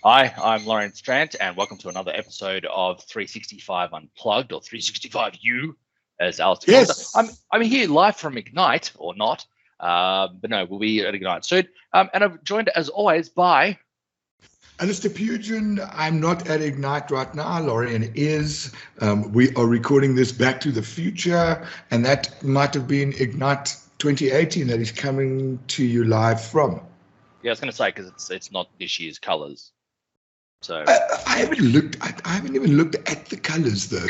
Hi, I'm Loryan Strant, and welcome to another episode of 365 Unplugged, or 365U, as Alistair calls it. I'm here live from Ignite, or not, but no, we'll be at Ignite soon. And I'm joined, as always, by Alistair Pugin. I'm not at Ignite right now. Loryan is. We are recording this Back to the Future, and that might have been Ignite 2018 that is coming to you live from. Yeah, I was going to say, because it's not this year's colours. So I haven't looked. I haven't even looked at the colours though.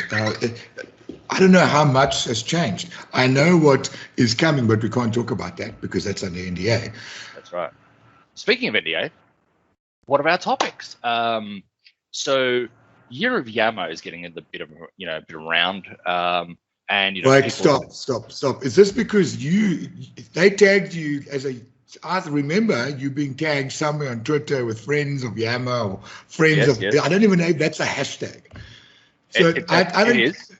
I don't know how much has changed. I know what is coming, but we can't talk about that because that's under NDA. That's right. Speaking of NDA, what are our topics? So Year of Yammer is getting a bit around. And wait, stop. Is this because they tagged you as a? I remember you being tagged somewhere on Twitter with friends of Yammer or friends Yes. I don't even know if that's a hashtag. So it is.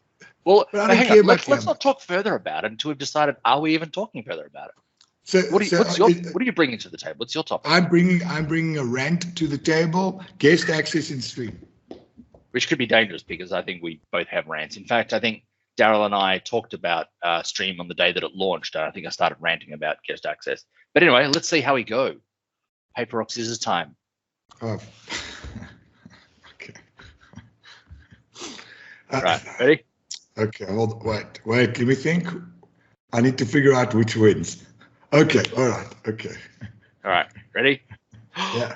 Well, hang on. Let's not talk further about it until we've decided, are we even talking further about it? So what are you bringing to the table? What's your topic? I'm bringing a rant to the table, guest access in stream. Which could be dangerous because I think we both have rants. In fact, I think Daryl and I talked about stream on the day that it launched. I think I started ranting about guest access. But anyway, let's see how we go. Paper, rock, scissors time. Oh. Okay. Right, ready? Okay, wait, let me think. I need to figure out which wins. Okay, all right, okay. All right, ready? Yeah.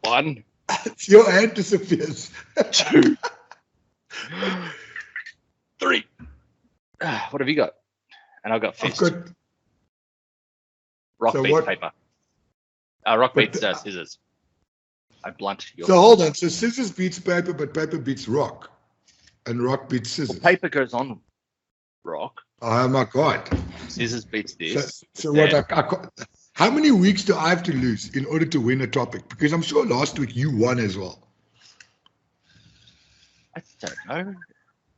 1. Your hand disappears. 2. 3. What have you got? And I've got fist. Rock beats paper. Rock beats scissors. I blunt your. So hold on. So scissors beats paper, but paper beats rock, and rock beats scissors. Well, paper goes on rock. Oh my God. Scissors beats this. So what? How many weeks do I have to lose in order to win a topic? Because I'm sure last week you won as well. I don't know.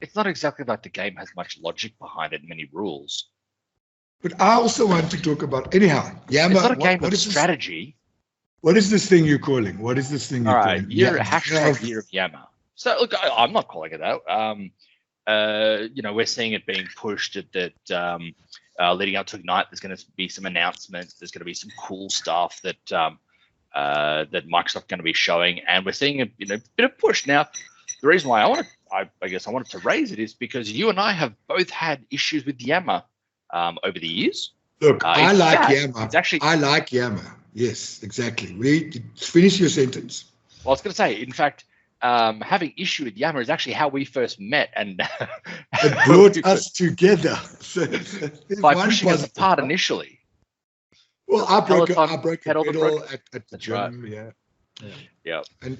It's not exactly like the game has much logic behind it, many rules. But I also want to talk about, anyhow, Yammer. It's not a game of strategy. What is this thing you're calling? What is this thing you're calling? All right, hashtag Year of Yammer. So look, I'm not calling it out. We're seeing it being pushed that leading up to Ignite, there's going to be some announcements. There's going to be some cool stuff that that Microsoft's going to be showing, and we're seeing a bit of push. Now, the reason why I wanted to raise it is because you and I have both had issues with Yammer over the years. Look, I like Yammer. I like Yammer. Yes, exactly. Finish your sentence. Well, I was going to say, in fact, having issue with Yammer is actually how we first met, and it brought us together. By pushing us apart initially. Well, I broke a pedal at the gym. Right. Yeah. And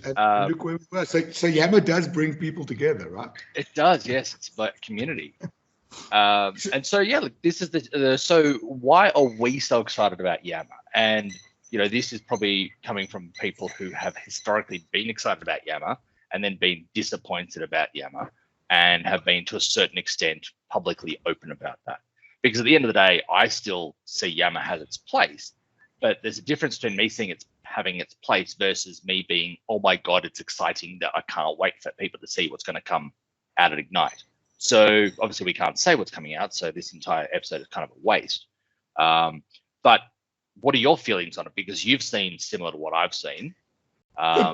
look where we were. So Yammer does bring people together, right? It does, yes. It's like community. And so, yeah, look, this is so why are we so excited about Yammer? And, this is probably coming from people who have historically been excited about Yammer and then been disappointed about Yammer and have been, to a certain extent, publicly open about that. Because at the end of the day, I still see Yammer has its place, but there's a difference between me seeing it's having its place versus me being, oh my God, it's exciting that I can't wait for people to see what's going to come out at Ignite. So obviously we can't say what's coming out, so this entire episode is kind of a waste. But what are your feelings on it? Because you've seen similar to what I've seen. I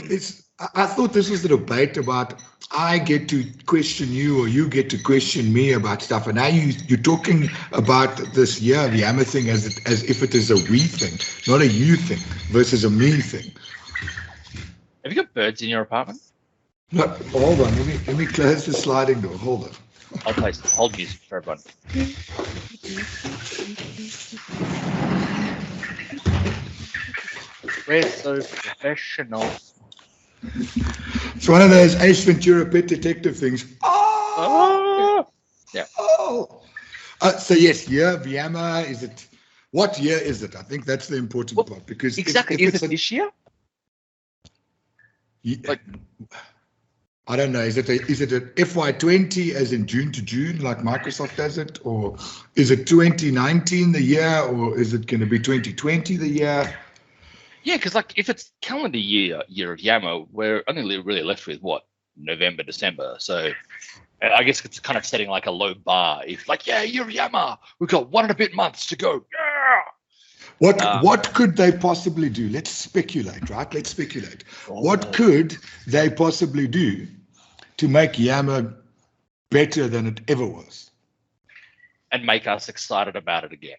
thought this was the debate about I get to question you or you get to question me about stuff, and now you're talking about this Year of Yammer thing as if it is a we thing, not a you thing versus a me thing. Have you got birds in your apartment? No, hold on. Let me close the sliding door. Hold on. I'll play some hold music for everyone. We're so professional. It's one of those Ace Ventura Pet Detective things. Oh! Yeah. Oh! So yes, Year of Yammer, is it? What year is it? I think that's the important part, because exactly, is it this year? I don't know. Is it an FY20 as in June to June like Microsoft does it, or is it 2019 the year, or is it going to be 2020 the year? Yeah, because like if it's calendar year of Yammer, we're only really left with what, November, December. So I guess it's kind of setting like a low bar. If like, yeah, year of Yammer, we've got 1.5 months to go. Yeah. What could they possibly do? Let's speculate, right? Let's speculate. Oh. What could they possibly do to make Yammer better than it ever was? And make us excited about it again.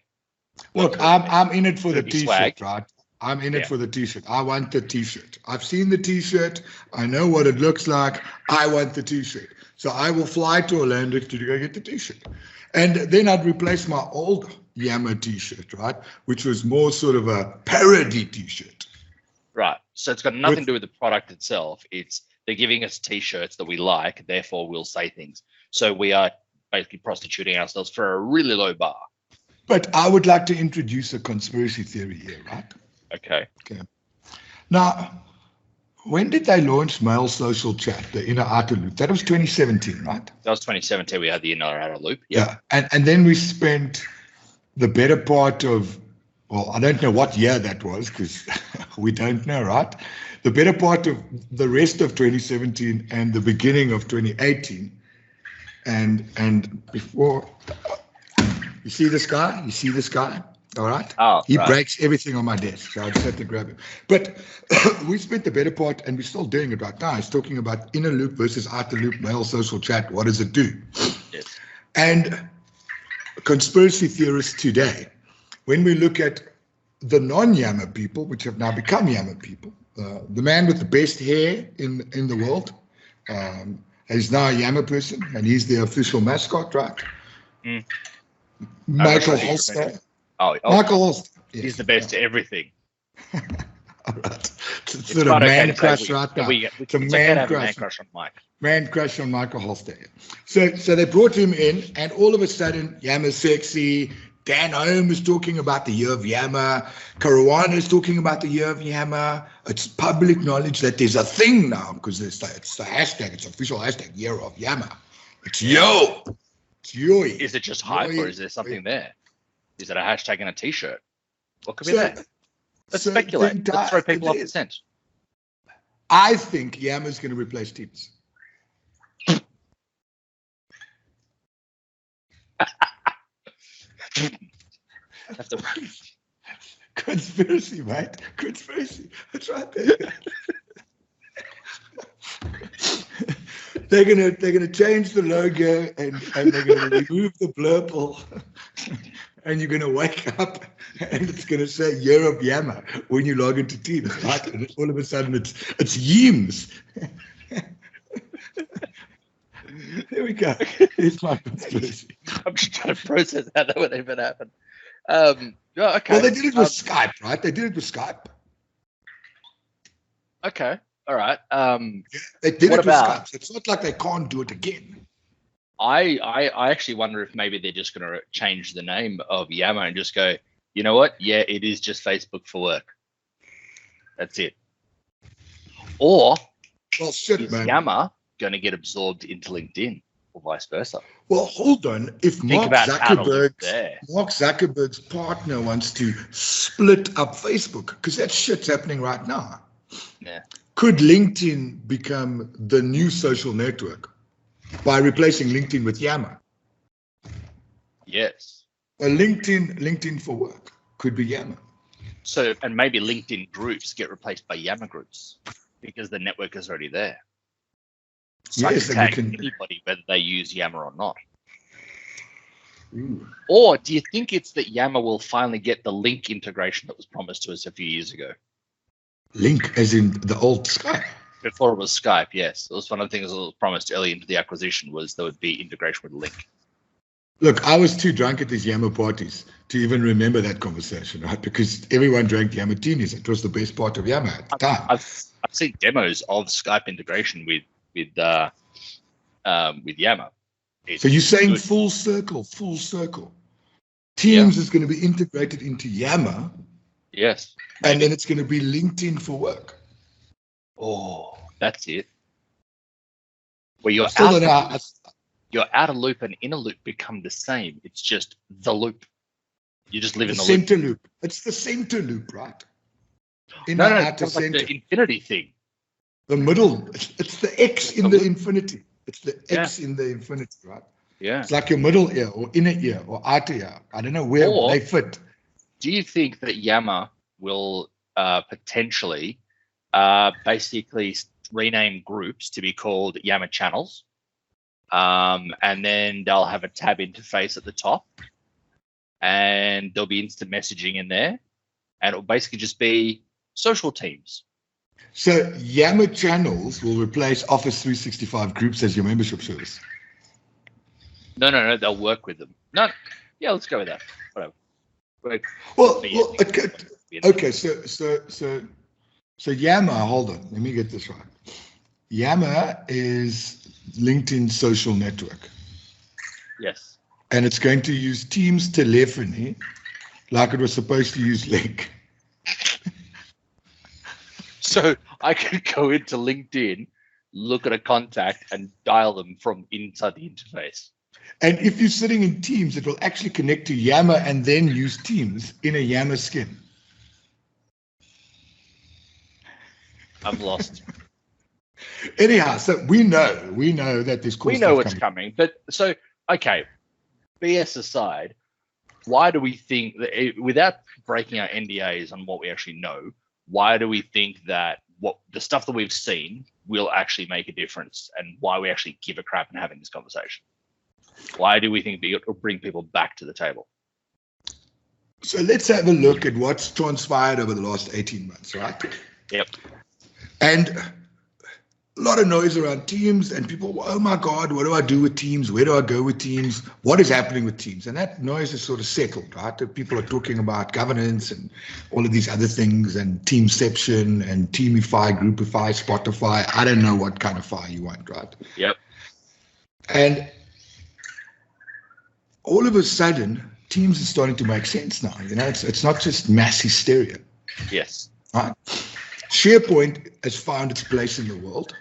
Look, I'm in it for the Be t-shirt, swag. right? I'm in it for the t-shirt. I want the t-shirt. I've seen the t-shirt. I know what it looks like. I want the t-shirt. So I will fly to Orlando to go get the t-shirt. And then I'd replace my old Yammer t-shirt, right? Which was more sort of a parody t-shirt. Right. So it's got nothing to do with the product itself. It's they're giving us t-shirts that we like, therefore we'll say things. So we are basically prostituting ourselves for a really low bar. But I would like to introduce a conspiracy theory here, right? Okay. Now, when did they launch Mail Social Chat, the inner outer loop? That was 2017, right? That was 2017. We had the inner outer loop. Yeah. And then we spent the better part of, well, I don't know what year that was because we don't know, right? The better part of the rest of 2017 and the beginning of 2018. And before, you see this guy? You see this guy? All right. Oh, he right. breaks everything on my desk, so I just have to grab him. But we spent the better part, and we're still doing it right now. It's talking about inner loop versus outer loop, Mail Social Chat. What does it do? Yes. And conspiracy theorists today, when we look at the non-Yammer people, which have now become Yammer people, the man with the best hair in the world is now a Yammer person, and he's the official mascot, right? Mm. Michael Holster. Michael Holster. Yes. He's the best at everything. All right. It's sort of man crush right now. It's a man crush on Mike. Man crush on Michael Holster. So they brought him in, and all of a sudden, Yammer's sexy. Dan Holm is talking about the year of Yammer. Caruana is talking about the year of Yammer. It's public knowledge that there's a thing now because it's the hashtag. It's official hashtag year of Yammer. It's yo. It's yo. Is it just hype or is there something there? Is it a hashtag and a t-shirt? What could be that? Let's speculate. Let's throw people off the scent. I think Yammer's going to replace Teams. That's a conspiracy, mate. Conspiracy. That's right there. They're gonna change the logo and they're gonna remove the blurple, and you're gonna wake up and it's gonna say Year of Yammer when you log into Teams, right? And all of a sudden it's Yeams. There we go. It's my conspiracy. I'm just trying to process how that would even happen. Okay. Well, they did it with Skype, right? They did it with Skype. Okay. All right. They did it with Skype. So it's not like they can't do it again. I actually wonder if maybe they're just going to change the name of Yammer and just go, you know what? Yeah, it is just Facebook for work. That's it. Or is Yammer going to get absorbed into LinkedIn or vice versa? Well, hold on. If Mark Zuckerberg's partner wants to split up Facebook, because that shit's happening right now. Yeah. Could LinkedIn become the new social network by replacing LinkedIn with Yammer? Yes. A LinkedIn for work could be Yammer. So, and maybe LinkedIn groups get replaced by Yammer groups because the network is already there. So yes, I can tag anybody whether they use Yammer or not. Ooh. Or do you think it's that Yammer will finally get the link integration that was promised to us a few years ago? Link, as in the old Skype? Before it was Skype, yes. It was one of the things that was promised early into the acquisition was there would be integration with Link. Look, I was too drunk at these Yammer parties to even remember that conversation, right? Because everyone drank Yammer Martinis. It was the best part of Yammer at the time. I've seen demos of Skype integration with Yammer. So you're saying good. full circle. Teams is going to be integrated into Yammer. Yes. And then it's going to be LinkedIn for work. Oh, that's it. Where your outer loop and inner loop become the same. It's just the loop. You just live in the center loop. It's the center loop, right? inner No, outer it's like center. the infinity thing. The middle, it's the X in the infinity. It's the X in the infinity, right? Yeah. It's like your middle ear or inner ear or outer ear. I don't know where Or- they fit. Do you think that Yammer will potentially basically rename groups to be called Yammer channels? And then they'll have a tab interface at the top, and there'll be instant messaging in there, and it'll basically just be social teams. So Yammer channels will replace Office 365 groups as your membership service. No, they'll work with them. No, yeah, let's go with that. Whatever. Well, okay. So Yammer. Hold on, let me get this right. Yammer is LinkedIn social network. Yes. And it's going to use Teams telephony like it was supposed to use Link. So I could go into LinkedIn, look at a contact, and dial them from inside the interface. And if you're sitting in Teams, it will actually connect to Yammer and then use Teams in a Yammer skin. I'm lost. Anyhow, so we know that there's cool We know stuff what's coming. But so, okay, BS aside, why do we think that, without breaking our NDAs on what we actually know, why do we think that what the stuff that we've seen will actually make a difference, and why we actually give a crap in having this conversation? Why do we think that it'll bring people back to the table? So let's have a look at what's transpired over the last 18 months, right? Yep. And a lot of noise around Teams, and people, oh my God, what do I do with Teams? Where do I go with Teams? What is happening with Teams? And that noise is sort of settled, right? People are talking about governance and all of these other things, and Teamception and Teamify, Groupify, Spotify. I don't know what kind of fire you want, right? Yep. And all of a sudden, Teams is starting to make sense now. You know, it's not just mass hysteria. Yes. Right? SharePoint has found its place in the world,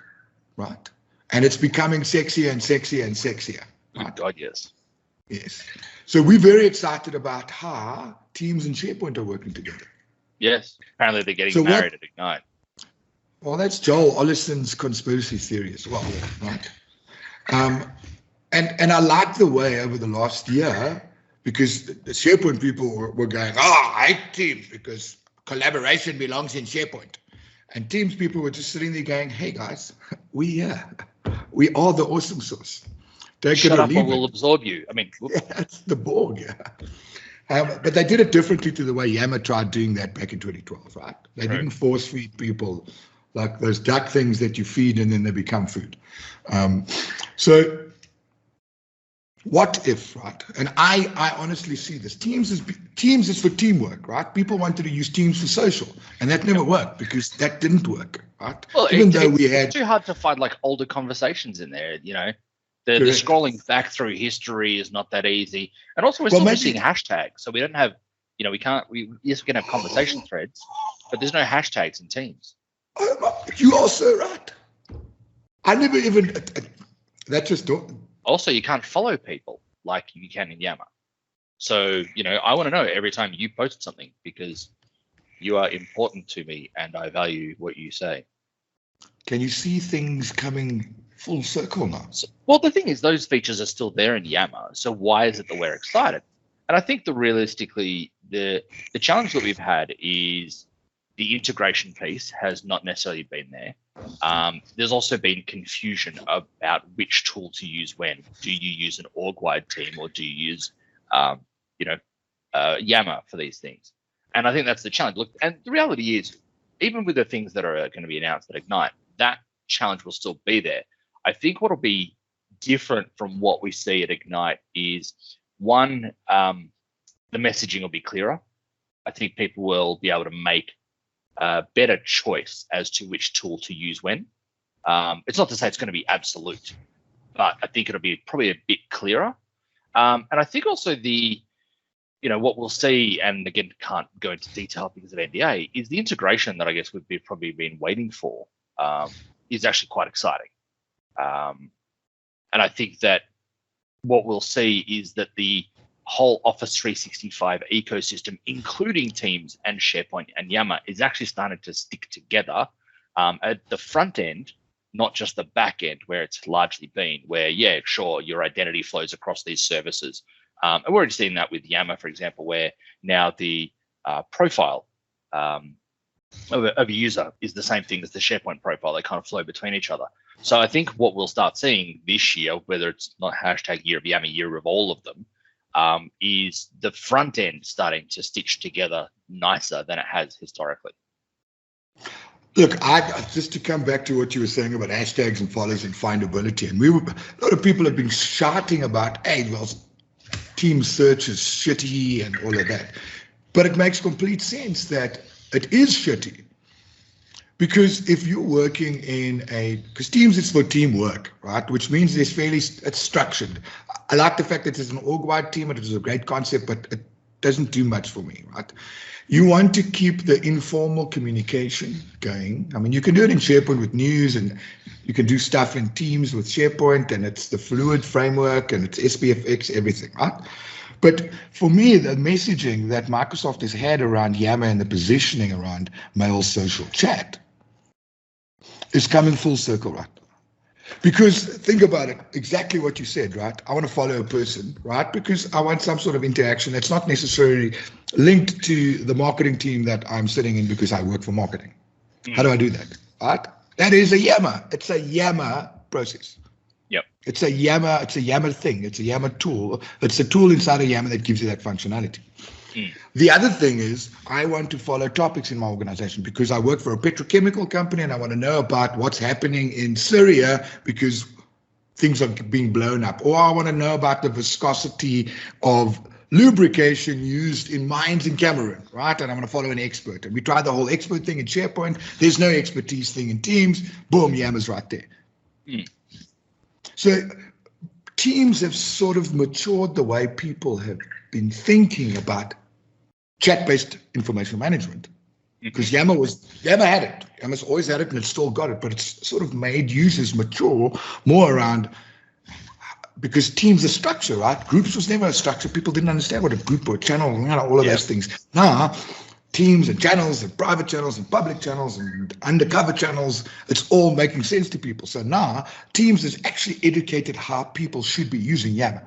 right? And it's becoming sexier and sexier and sexier. Right? Oh, God, yes. Yes. So we're very excited about how Teams and SharePoint are working together. Yes. Apparently they're getting married at Ignite. Well, that's Joel Ollison's conspiracy theory as well, right? And I like the way over the last year, because the SharePoint people were going, I hate Teams because collaboration belongs in SharePoint. And Teams people were just sitting there going, hey guys, we are the awesome source. Shut up or we'll absorb you. I mean, yeah, it's the Borg, yeah. But they did it differently to the way Yammer tried doing that back in 2012, right? They didn't force feed people like those duck things that you feed and then they become food. So what if, right? And I honestly see this. Teams is for teamwork, right? People wanted to use Teams for social, and that never worked because that didn't work, right? Well, it's too hard to find like older conversations in there, you know. The scrolling back through history is not that easy, and also we're still missing hashtags, so we don't have, you know, we can have conversation threads, but there's no hashtags in Teams. You are so right. I never even that just don't. Also, you can't follow people like you can in Yammer. So, you know, I want to know every time you post something because you are important to me and I value what you say. Can you see things coming full circle now? So, well, the thing is, those features are still there in Yammer. So why is it that we're excited? And I think that realistically, the challenge that we've had is the integration piece has not necessarily been there. There's also been confusion about which tool to use when. Do you use an org-wide team or do you use, Yammer for these things? And I think that's the challenge. Look, and the reality is, even with the things that are going to be announced at Ignite, that challenge will still be there. I think what will be different from what we see at Ignite is, one, the messaging will be clearer. I think people will be able to make a better choice as to which tool to use when. It's not to say it's going to be absolute, but I think it'll be probably a bit clearer. And I think also what we'll see, and again, can't go into detail because of NDA, is the integration that I guess we've probably been waiting for is actually quite exciting. And I think that what we'll see is that the whole Office 365 ecosystem, including Teams and SharePoint and Yammer, is actually starting to stick together at the front end, not just the back end where it's largely been, where, yeah, sure, your identity flows across these services. And we're already seeing that with Yammer, for example, where now the profile of a user is the same thing as the SharePoint profile. They kind of flow between each other. So I think what we'll start seeing this year, whether it's not hashtag year of Yammer, year of all of them, is the front end starting to stitch together nicer than it has historically. Look, just to come back to what you were saying about hashtags and follows and findability, and a lot of people have been shouting about, hey, well, team search is shitty and all of that. But it makes complete sense that it is shitty. Because if you're working because Teams is for teamwork, right? Which means it's structured. I like the fact that it's an org-wide team, and it is a great concept, but it doesn't do much for me, right? You want to keep the informal communication going. I mean, you can do it in SharePoint with news, and you can do stuff in Teams with SharePoint, and it's the fluid framework, and it's SPFX, everything, right? But for me, the messaging that Microsoft has had around Yammer and the positioning around mail social chat is coming full circle, right? Because think about it, exactly what you said, right? I want to follow a person, right? Because I want some sort of interaction that's not necessarily linked to the marketing team that I'm sitting in because I work for marketing. How do I do that, right? That is a Yammer. It's a Yammer process. Yep. It's a Yammer thing. It's a Yammer tool. It's a tool inside of Yammer that gives you that functionality. The other thing is I want to follow topics in my organization because I work for a petrochemical company and I want to know about what's happening in Syria because things are being blown up. Or I want to know about the viscosity of lubrication used in mines in Cameroon, right? And I'm going to follow an expert. And we tried the whole expert thing in SharePoint. There's no expertise thing in Teams. Boom, Yammer's right there. So Teams have sort of matured the way people have been thinking about chat-based information management, because Yammer had it. Yammer's always had it, and it's still got it, but it's sort of made users mature more around, because Teams are structure, right? Groups was never a structure. People didn't understand what a group or a channel, all of those things. Now, Teams and channels and private channels and public channels and undercover channels, it's all making sense to people. So now Teams has actually educated how people should be using Yammer.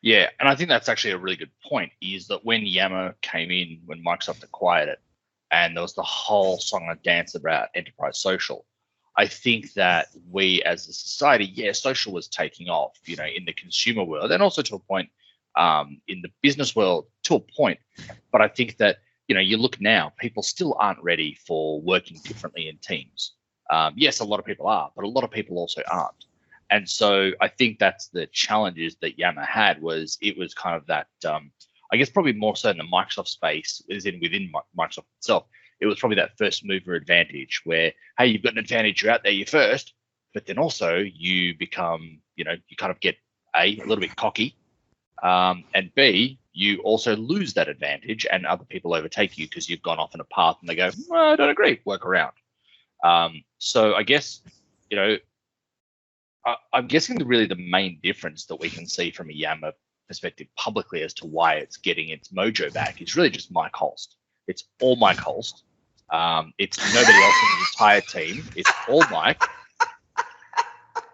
Yeah, and I think that's actually a really good point, is that when Yammer came in, when Microsoft acquired it, and there was the whole song and dance about enterprise social, I think that we as a society, social was taking off, in the consumer world, and also to a point in the business world to a point. But I think that, you look now, people still aren't ready for working differently in teams. Yes, a lot of people are, but a lot of people also aren't. And so I think that's the challenges that Yammer had, was it was kind of that, I guess probably more so in the Microsoft space, within Microsoft itself, it was probably that first mover advantage where, hey, you've got an advantage, you're out there, you're first, but then also you become, you kind of get a little bit cocky, and B, you also lose that advantage and other people overtake you because you've gone off in a path and they go, well, I don't agree, work around. So I guess, I'm guessing the main difference that we can see from a Yammer perspective publicly as to why it's getting its mojo back is really just Mike Holst. It's all Mike Holst. It's nobody else in the entire team. It's all Mike.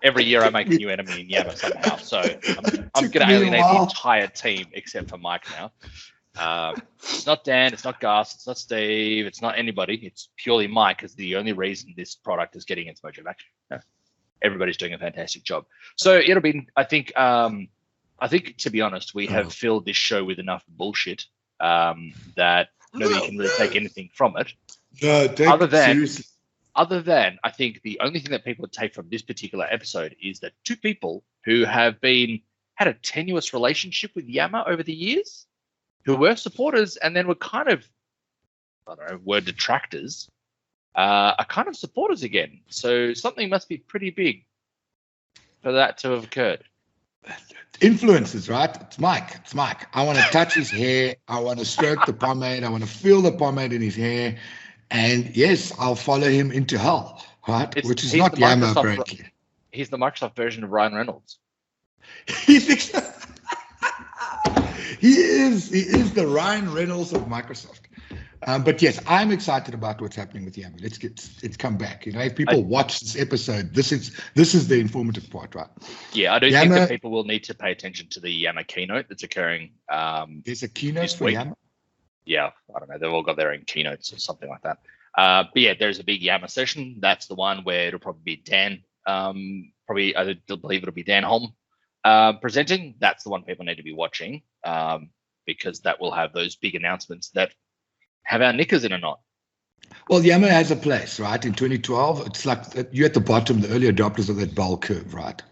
Every year I make a new enemy in Yammer somehow. So I'm going to alienate the entire team except for Mike now. It's not Dan, it's not Gus, it's not Steve, it's not anybody. It's purely Mike is the only reason this product is getting its mojo back. Everybody's doing a fantastic job. So it'll be, I think, to be honest, we have filled this show with enough bullshit that nobody can really take anything from it. No, seriously. Other than, I think the only thing that people would take from this particular episode is that two people who have had a tenuous relationship with Yammer over the years, who were supporters and then were kind of, were detractors, are kind of supporters again. So something must be pretty big for that to have occurred. Influences, right? It's Mike. I want to touch his hair. I want to stroke the pomade. I want to feel the pomade in his hair. And yes, I'll follow him into hell, right? Which is not Yammer, apparently. He's the Microsoft version of Ryan Reynolds. He thinks He is the Ryan Reynolds of Microsoft. But yes, I'm excited about what's happening with Yammer. Let's come back. If people watch this episode, this is the informative part, right? Yeah, I do think that people will need to pay attention to the Yammer keynote that's occurring. There's a keynote for Yammer? Yeah, I don't know. They've all got their own keynotes or something like that. But yeah, there's a big Yammer session. That's the one where it'll probably be Dan. I believe it'll be Dan Holm presenting. That's the one people need to be watching because that will have those big announcements that have our knickers in a knot. Well, Yammer has a place, right? In 2012, it's like you're at the bottom, the early adopters of that bell curve, right?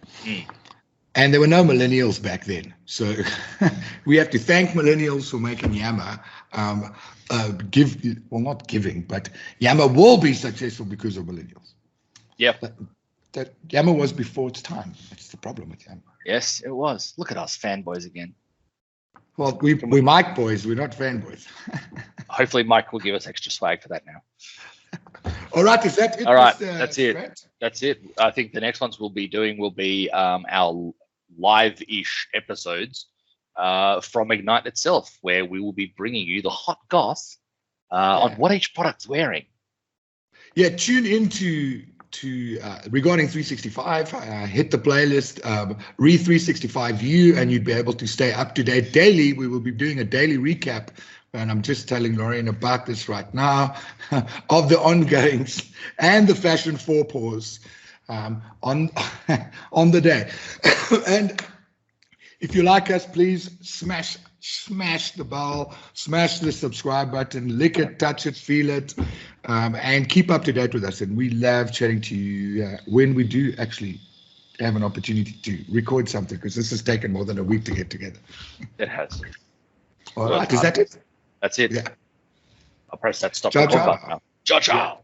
And there were no millennials back then. So we have to thank millennials for making Yammer not giving, but Yammer will be successful because of millennials. Yeah. That Yammer was before its time. That's the problem with Yammer. Yes, it was. Look at us fanboys again. Well, we're Mike boys. We're not fanboys. Hopefully Mike will give us extra swag for that now. All right, is that it? All right, that's it. Strant? That's it. I think the next ones we'll be doing will be our live-ish episodes from Ignite itself, where we will be bringing you the hot goss on what each product's wearing. Yeah, tune into regarding 365, hit the playlist, read 365U, and you'd be able to stay up to date daily. We will be doing a daily recap, and I'm just telling Loryan about this right now, of the ongoings and the fashion forepaws on the day. And if you like us, please smash the bell, smash the subscribe button, lick it, touch it, feel it, and keep up to date with us. And we love chatting to you when we do actually have an opportunity to record something, because this has taken more than a week to get together. It has. All right, is that it? That's it. Yeah. I'll press that stop ciao, record button now. Ciao, ciao. Yeah.